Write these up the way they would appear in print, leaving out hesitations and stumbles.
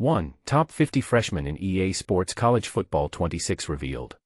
1. Top 50 Freshmen in EA Sports College Football 26 revealed.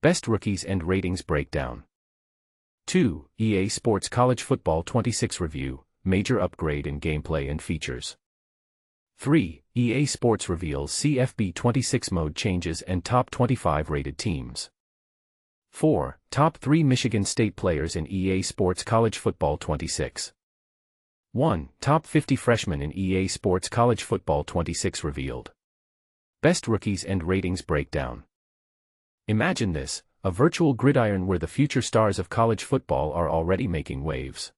Best Rookies and Ratings Breakdown. 2. EA Sports College Football 26 Review, Major Upgrade in Gameplay and Features. 3. EA Sports reveals CFB 26 mode changes and top 25 rated teams. 4. Top 3 Michigan State players in EA Sports College Football 26. 1. Top 50 Freshmen in EA Sports College Football 26 revealed. Best Rookies and Ratings Breakdown. Imagine this, a virtual gridiron where the future stars of college football are already making waves.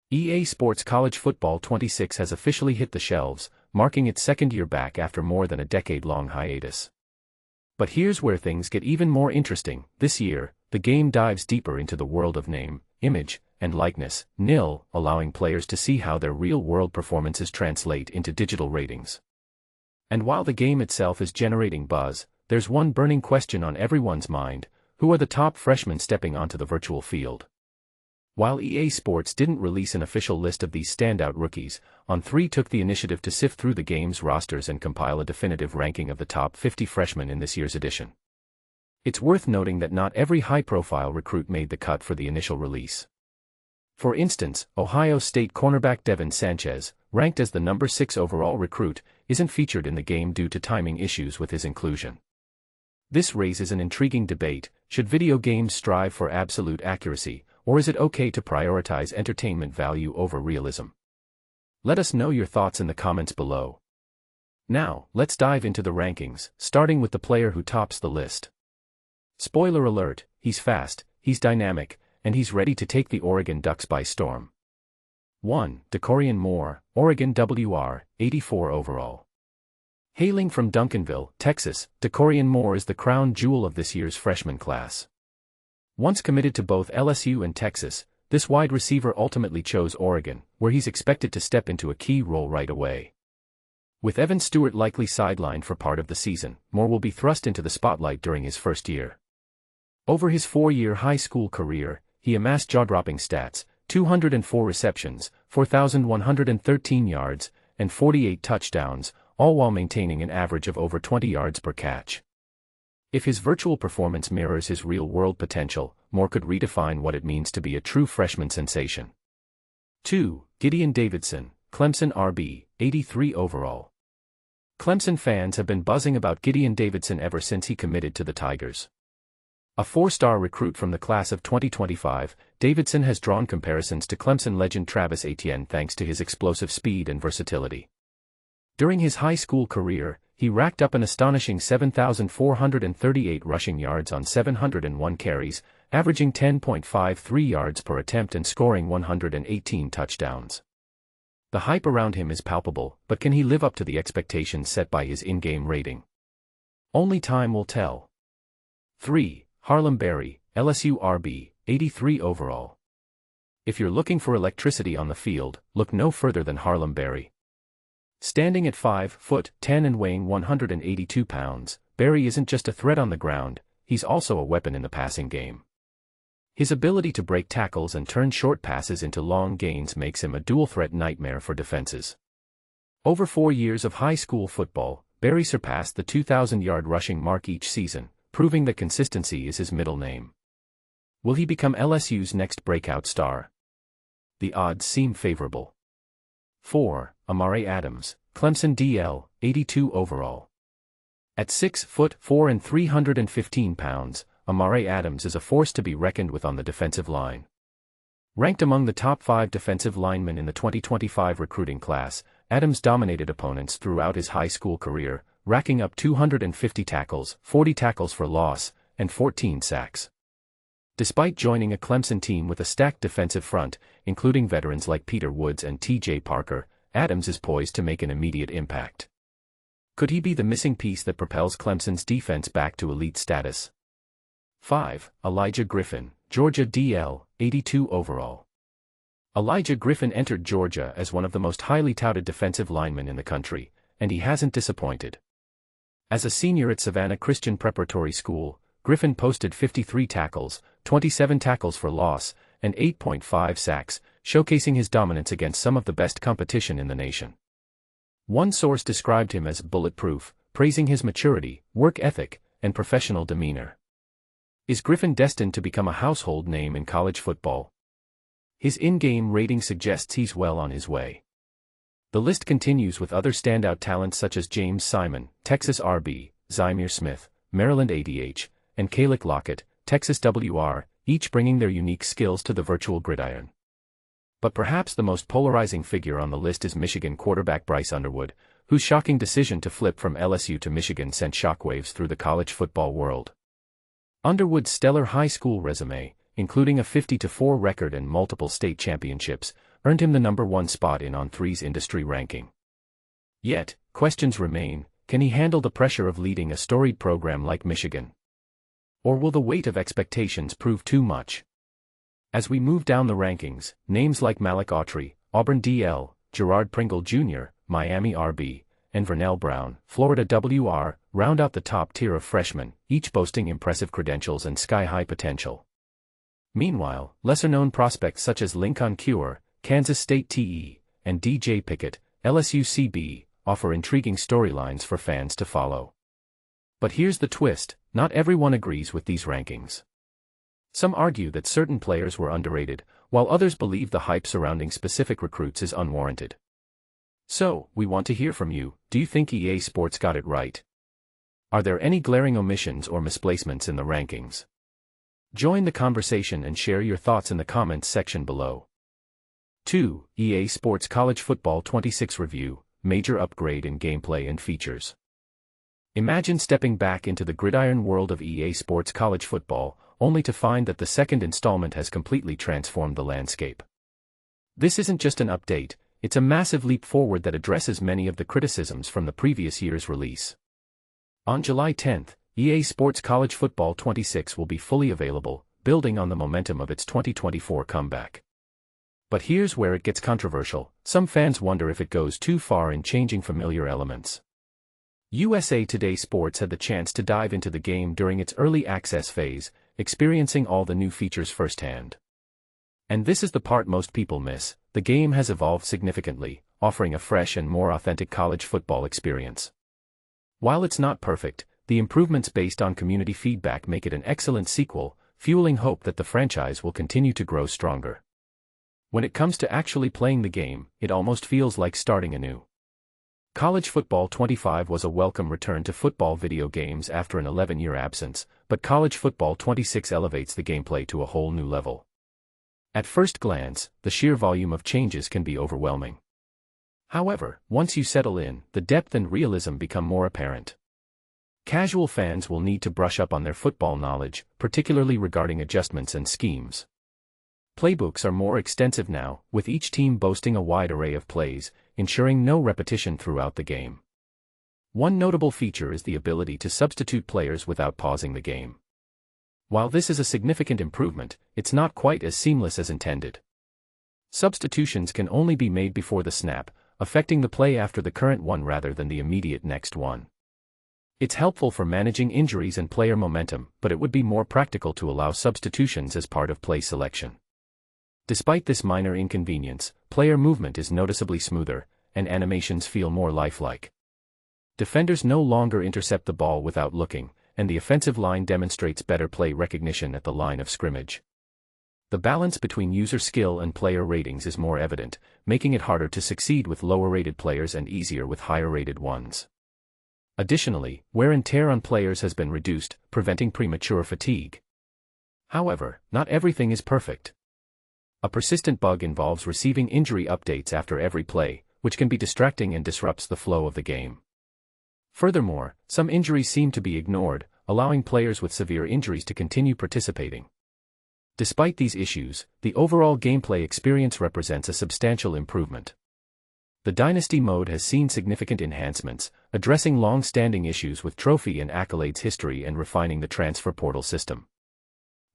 EA Sports College Football 26 has officially hit the shelves, marking its second year back after more than a decade-long hiatus. But here's where things get even more interesting. This year, the game dives deeper into the world of name, image, and likeness, allowing players to see how their real-world performances translate into digital ratings. And while the game itself is generating buzz, there's one burning question on everyone's mind: who are the top freshmen stepping onto the virtual field? While EA Sports didn't release an official list of these standout rookies, On3 took the initiative to sift through the game's rosters and compile a definitive ranking of the top 50 freshmen in this year's edition. It's worth noting that not every high-profile recruit made the cut for the initial release. For instance, Ohio State cornerback Devin Sanchez, ranked as the number 6 overall recruit, isn't featured in the game due to timing issues with his inclusion. This raises an intriguing debate: should video games strive for absolute accuracy, or is it okay to prioritize entertainment value over realism? Let us know your thoughts in the comments below. Now, let's dive into the rankings, starting with the player who tops the list. Spoiler alert, he's fast, he's dynamic, and he's ready to take the Oregon Ducks by storm. 1. Dakorien Moore, Oregon WR, 84 overall. Hailing from Duncanville, Texas, Dakorien Moore is the crown jewel of this year's freshman class. Once committed to both LSU and Texas, this wide receiver ultimately chose Oregon, where he's expected to step into a key role right away. With Evan Stewart likely sidelined for part of the season, Moore will be thrust into the spotlight during his first year. Over his 4-year high school career, he amassed jaw-dropping stats: 204 receptions, 4,113 yards, and 48 touchdowns, all while maintaining an average of over 20 yards per catch. If his virtual performance mirrors his real-world potential, Moore could redefine what it means to be a true freshman sensation. 2. Gideon Davidson, Clemson RB, 83 overall. Clemson fans have been buzzing about Gideon Davidson ever since he committed to the Tigers. A 4-star recruit from the class of 2025, Davidson has drawn comparisons to Clemson legend Travis Etienne thanks to his explosive speed and versatility. During his high school career, he racked up an astonishing 7,438 rushing yards on 701 carries, averaging 10.53 yards per attempt and scoring 118 touchdowns. The hype around him is palpable, but can he live up to the expectations set by his in-game rating? Only time will tell. 3. Harlem Berry, LSU RB, 83 overall. If you're looking for electricity on the field, look no further than Harlem Berry. Standing at 5'10" and weighing 182 pounds, Berry isn't just a threat on the ground, he's also a weapon in the passing game. His ability to break tackles and turn short passes into long gains makes him a dual-threat nightmare for defenses. Over 4 years of high school football, Berry surpassed the 2,000-yard rushing mark each season, proving that consistency is his middle name. Will he become LSU's next breakout star? The odds seem favorable. 4. Amare Adams, Clemson DL, 82 overall. At 6'4" and 315 pounds, Amare Adams is a force to be reckoned with on the defensive line. Ranked among the top 5 defensive linemen in the 2025 recruiting class, Adams dominated opponents throughout his high school career, racking up 250 tackles, 40 tackles for loss, and 14 sacks. Despite joining a Clemson team with a stacked defensive front, including veterans like Peter Woods and T.J. Parker, Adams is poised to make an immediate impact. Could he be the missing piece that propels Clemson's defense back to elite status? 5. Elijah Griffin, Georgia DL, 82 overall. Elijah Griffin entered Georgia as one of the most highly touted defensive linemen in the country, and he hasn't disappointed. As a senior at Savannah Christian Preparatory School, Griffin posted 53 tackles, 27 tackles for loss, and 8.5 sacks, showcasing his dominance against some of the best competition in the nation. One source described him as bulletproof, praising his maturity, work ethic, and professional demeanor. Is Griffin destined to become a household name in college football? His in-game rating suggests he's well on his way. The list continues with other standout talents such as James Simon, Texas RB, Zymir Smith, Maryland ADH, and Kalik Lockett, Texas WR, each bringing their unique skills to the virtual gridiron. But perhaps the most polarizing figure on the list is Michigan quarterback Bryce Underwood, whose shocking decision to flip from LSU to Michigan sent shockwaves through the college football world. Underwood's stellar high school resume, including a 50-4 record and multiple state championships, earned him the #1 spot in On3's industry ranking. Yet, questions remain: can he handle the pressure of leading a storied program like Michigan? Or will the weight of expectations prove too much? As we move down the rankings, names like Malik Autry, Auburn DL, Gerard Pringle Jr., Miami RB, and Vernell Brown, Florida WR, round out the top tier of freshmen, each boasting impressive credentials and sky-high potential. Meanwhile, lesser-known prospects such as Lincoln Cure, Kansas State TE, and DJ Pickett, LSU CB, offer intriguing storylines for fans to follow. But here's the twist: not everyone agrees with these rankings. Some argue that certain players were underrated, while others believe the hype surrounding specific recruits is unwarranted. So, we want to hear from you. Do you think EA Sports got it right? Are there any glaring omissions or misplacements in the rankings? Join the conversation and share your thoughts in the comments section below. 2. EA Sports College Football 26 Review, Major Upgrade in Gameplay and Features. Imagine stepping back into the gridiron world of EA Sports College Football, only to find that the second installment has completely transformed the landscape. This isn't just an update, it's a massive leap forward that addresses many of the criticisms from the previous year's release. On July 10th, EA Sports College Football 26 will be fully available, building on the momentum of its 2024 comeback. But here's where it gets controversial: some fans wonder if it goes too far in changing familiar elements. USA Today Sports had the chance to dive into the game during its early access phase, experiencing all the new features firsthand. And this is the part most people miss: the game has evolved significantly, offering a fresh and more authentic college football experience. While it's not perfect, the improvements based on community feedback make it an excellent sequel, fueling hope that the franchise will continue to grow stronger. When it comes to actually playing the game, it almost feels like starting anew. College Football 25 was a welcome return to football video games after an 11-year absence, but College Football 26 elevates the gameplay to a whole new level. At first glance, the sheer volume of changes can be overwhelming. However, once you settle in, the depth and realism become more apparent. Casual fans will need to brush up on their football knowledge, particularly regarding adjustments and schemes. Playbooks are more extensive now, with each team boasting a wide array of plays, ensuring no repetition throughout the game. One notable feature is the ability to substitute players without pausing the game. While this is a significant improvement, it's not quite as seamless as intended. Substitutions can only be made before the snap, affecting the play after the current one rather than the immediate next one. It's helpful for managing injuries and player momentum, but it would be more practical to allow substitutions as part of play selection. Despite this minor inconvenience, player movement is noticeably smoother, and animations feel more lifelike. Defenders no longer intercept the ball without looking, and the offensive line demonstrates better play recognition at the line of scrimmage. The balance between user skill and player ratings is more evident, making it harder to succeed with lower-rated players and easier with higher-rated ones. Additionally, wear and tear on players has been reduced, preventing premature fatigue. However, not everything is perfect. A persistent bug involves receiving injury updates after every play, which can be distracting and disrupts the flow of the game. Furthermore, some injuries seem to be ignored, allowing players with severe injuries to continue participating. Despite these issues, the overall gameplay experience represents a substantial improvement. The Dynasty mode has seen significant enhancements, addressing long-standing issues with trophy and accolades history and refining the transfer portal system.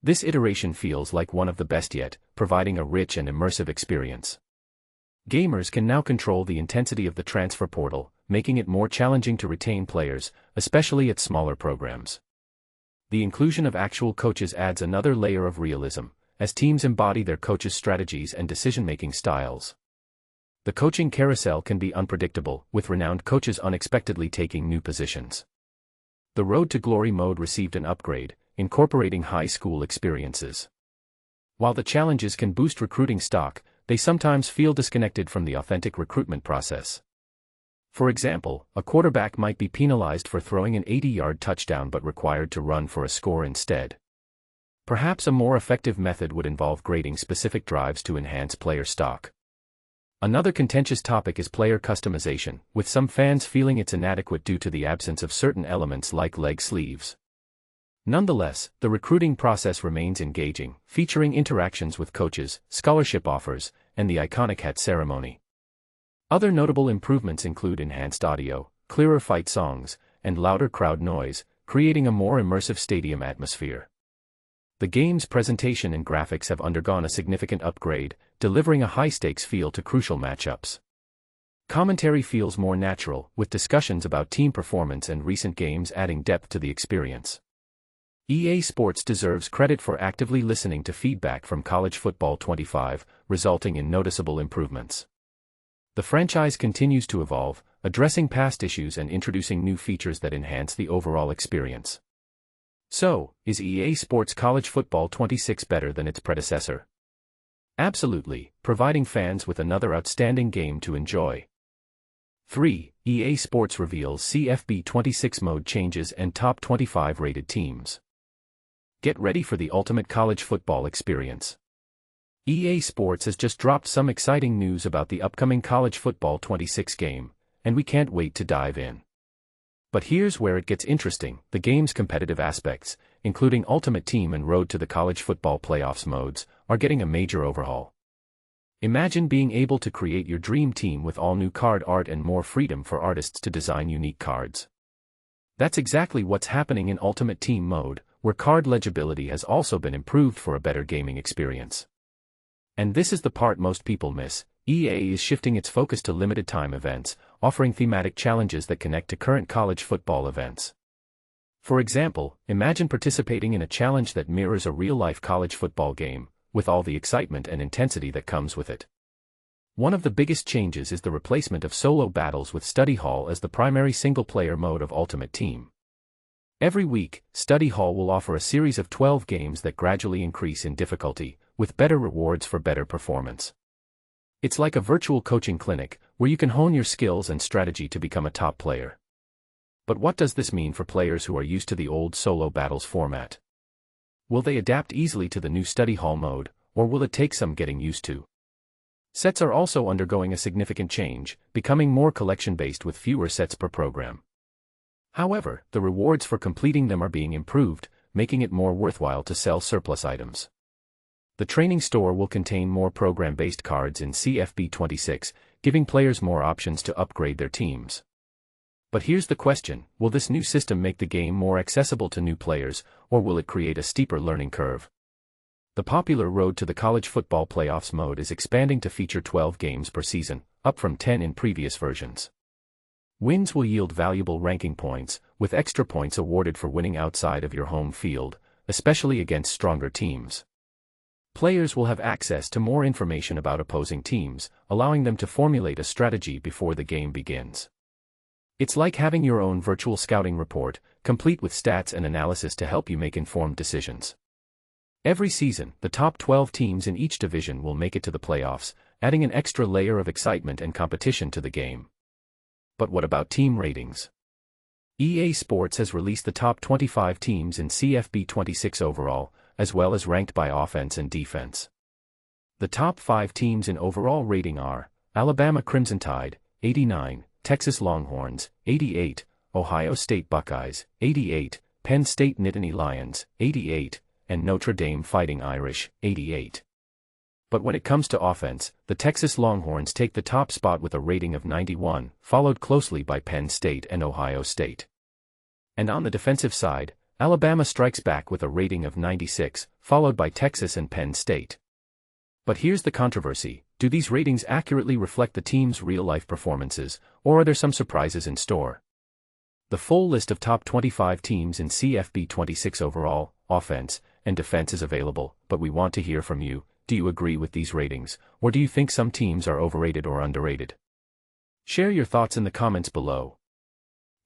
This iteration feels like one of the best yet, providing a rich and immersive experience. Gamers can now control the intensity of the transfer portal, making it more challenging to retain players, especially at smaller programs. The inclusion of actual coaches adds another layer of realism, as teams embody their coaches' strategies and decision-making styles. The coaching carousel can be unpredictable, with renowned coaches unexpectedly taking new positions. The Road to Glory mode received an upgrade, incorporating high school experiences. While the challenges can boost recruiting stock, they sometimes feel disconnected from the authentic recruitment process. For example, a quarterback might be penalized for throwing an 80-yard touchdown but required to run for a score instead. Perhaps a more effective method would involve grading specific drives to enhance player stock. Another contentious topic is player customization, with some fans feeling it's inadequate due to the absence of certain elements like leg sleeves. Nonetheless, the recruiting process remains engaging, featuring interactions with coaches, scholarship offers, and the iconic hat ceremony. Other notable improvements include enhanced audio, clearer fight songs, and louder crowd noise, creating a more immersive stadium atmosphere. The game's presentation and graphics have undergone a significant upgrade, delivering a high-stakes feel to crucial matchups. Commentary feels more natural, with discussions about team performance and recent games adding depth to the experience. EA Sports deserves credit for actively listening to feedback from College Football 25, resulting in noticeable improvements. The franchise continues to evolve, addressing past issues and introducing new features that enhance the overall experience. So, is EA Sports College Football 26 better than its predecessor? Absolutely, providing fans with another outstanding game to enjoy. 3. EA Sports reveals CFB 26 mode changes and top 25 rated teams. Get ready for the ultimate college football experience. EA Sports has just dropped some exciting news about the upcoming College Football 26 game, and we can't wait to dive in. But here's where it gets interesting: the game's competitive aspects, including Ultimate Team and Road to the College Football Playoffs modes, are getting a major overhaul. Imagine being able to create your dream team with all new card art and more freedom for artists to design unique cards. That's exactly what's happening in Ultimate Team mode, where card legibility has also been improved for a better gaming experience. And this is the part most people miss: EA is shifting its focus to limited-time events, offering thematic challenges that connect to current college football events. For example, imagine participating in a challenge that mirrors a real-life college football game, with all the excitement and intensity that comes with it. One of the biggest changes is the replacement of solo battles with Study Hall as the primary single-player mode of Ultimate Team. Every week, Study Hall will offer a series of 12 games that gradually increase in difficulty, with better rewards for better performance. It's like a virtual coaching clinic, where you can hone your skills and strategy to become a top player. But what does this mean for players who are used to the old solo battles format? Will they adapt easily to the new Study Hall mode, or will it take some getting used to? Sets are also undergoing a significant change, becoming more collection-based with fewer sets per program. However, the rewards for completing them are being improved, making it more worthwhile to sell surplus items. The training store will contain more program-based cards in CFB 26, giving players more options to upgrade their teams. But here's the question: will this new system make the game more accessible to new players, or will it create a steeper learning curve? The popular Road to the College Football Playoffs mode is expanding to feature 12 games per season, up from 10 in previous versions. Wins will yield valuable ranking points, with extra points awarded for winning outside of your home field, especially against stronger teams. Players will have access to more information about opposing teams, allowing them to formulate a strategy before the game begins. It's like having your own virtual scouting report, complete with stats and analysis to help you make informed decisions. Every season, the top 12 teams in each division will make it to the playoffs, adding an extra layer of excitement and competition to the game. But what about team ratings? EA Sports has released the top 25 teams in CFB 26 overall, as well as ranked by offense and defense. The top 5 teams in overall rating are Alabama Crimson Tide, 89, Texas Longhorns, 88, Ohio State Buckeyes, 88, Penn State Nittany Lions, 88, and Notre Dame Fighting Irish, 88. But when it comes to offense, the Texas Longhorns take the top spot with a rating of 91, followed closely by Penn State and Ohio State. And on the defensive side, Alabama strikes back with a rating of 96, followed by Texas and Penn State. But here's the controversy: do these ratings accurately reflect the team's real-life performances, or are there some surprises in store? The full list of top 25 teams in CFB 26 overall, offense, and defense is available, but we want to hear from you. do you agree with these ratings, or do you think some teams are overrated or underrated? Share your thoughts in the comments below.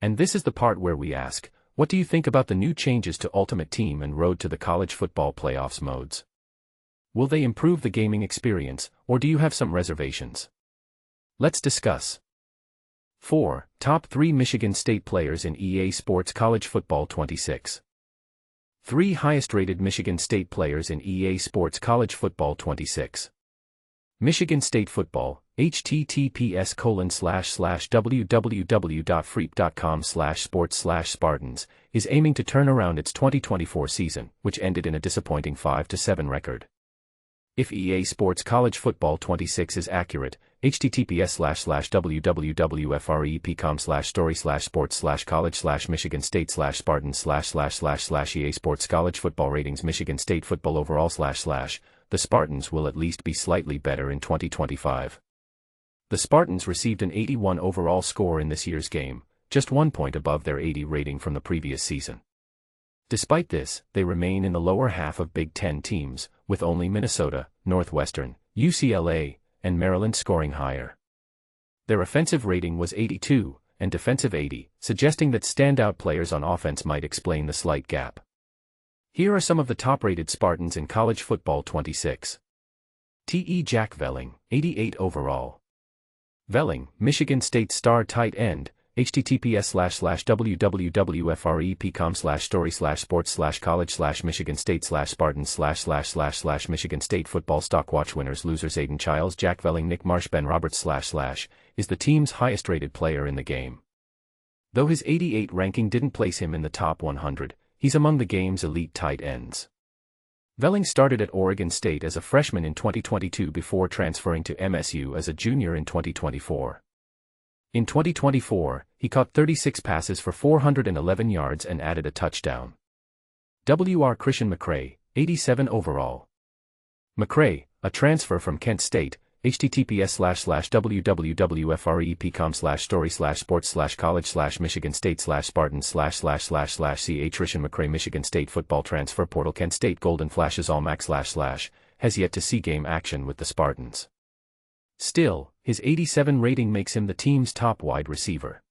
And this is the part where we ask, what do you think about the new changes to Ultimate Team and Road to the College Football Playoffs modes? Will they improve the gaming experience, or do you have some reservations? Let's discuss. 4. Top 3 Michigan State players in EA Sports College Football 26. 3 highest-rated Michigan State players in EA Sports College Football 26. Michigan State Football, https://www.freep.com/sports/Spartans, is aiming to turn around its 2024 season, which ended in a disappointing 5-7 record. If EA Sports College Football 26 is accurate, https://www.frep.com/story/sports/college/Michigan State/Spartans//EA Sports College Football Ratings Michigan State Football Overall / the Spartans will at least be slightly better in 2025. The Spartans received an 81 overall score in this year's game, just 1 point above their 80 rating from the previous season. Despite this, they remain in the lower half of Big Ten teams, with only Minnesota, Northwestern, UCLA, and Maryland scoring higher. Their offensive rating was 82, and defensive 80, suggesting that standout players on offense might explain the slight gap. Here are some of the top-rated Spartans in College Football 26. T.E. Jack Velling, 88 overall. Velling, Michigan State star tight end, https://www.frep.com/story/sports/college/Michigan State/Spartans//Michigan State Football Stockwatch winners losers Aiden Childs Jack Velling Nick Marsh Ben Roberts / is the team's highest-rated player in the game. Though his 88 ranking didn't place him in the top 100, he's among the game's elite tight ends. Velling started at Oregon State as a freshman in 2022 before transferring to MSU as a junior in 2024. In 2024, he caught 36 passes for 411 yards and added a touchdown. W.R. Christian McCray, 87 overall. McCray, a transfer from Kent State, https://www.frep.com/story/sports/college/Michigan State/Spartans//C.H. Christian McCray Michigan State Football Transfer Portal Kent State Golden Flashes All Max / has yet to see game action with the Spartans. Still, his 87 rating makes him the team's top wide receiver.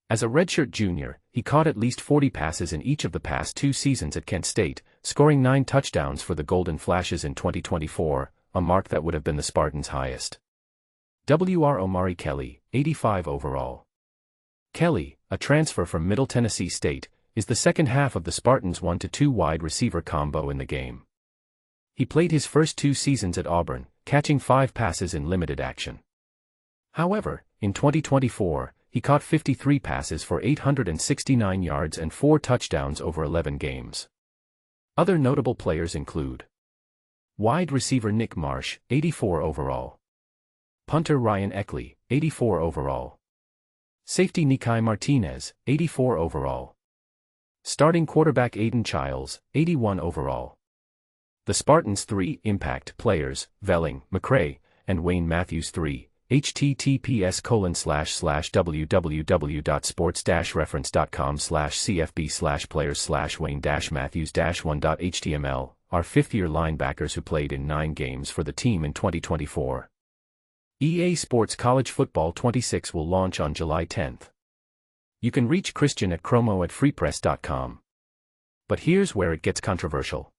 As a redshirt junior, he caught at least 40 passes in each of the past 2 seasons at Kent State, scoring 9 touchdowns for the Golden Flashes in 2024, a mark that would have been the Spartans' highest. W.R. Omari Kelly, 85 overall. Kelly, a transfer from Middle Tennessee State, is the second half of the Spartans' 1-2 wide receiver combo in the game. He played his first 2 seasons at Auburn, catching 5 passes in limited action. However, in 2024, he caught 53 passes for 869 yards and 4 touchdowns over 11 games. Other notable players include wide receiver Nick Marsh, 84 overall. Punter Ryan Eckley, 84 overall. Safety Nikai Martinez, 84 overall. Starting quarterback Aiden Childs, 81 overall. The Spartans' 3 impact players, Velling, McCray, and Wayne Matthews 3, https://www.sports-reference.com/cfb/players/Wayne-Matthews-1.html, are 5th-year linebackers who played in 9 games for the team in 2024. EA Sports College Football 26 will launch on July 10th. You can reach Christian at chromo@freepress.com. But here's where it gets controversial.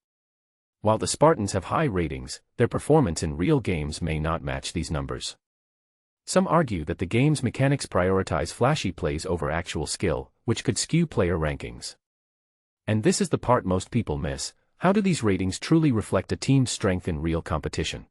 While the Spartans have high ratings, their performance in real games may not match these numbers. Some argue that the game's mechanics prioritize flashy plays over actual skill, which could skew player rankings. And this is the part most people miss: how do these ratings truly reflect a team's strength in real competition?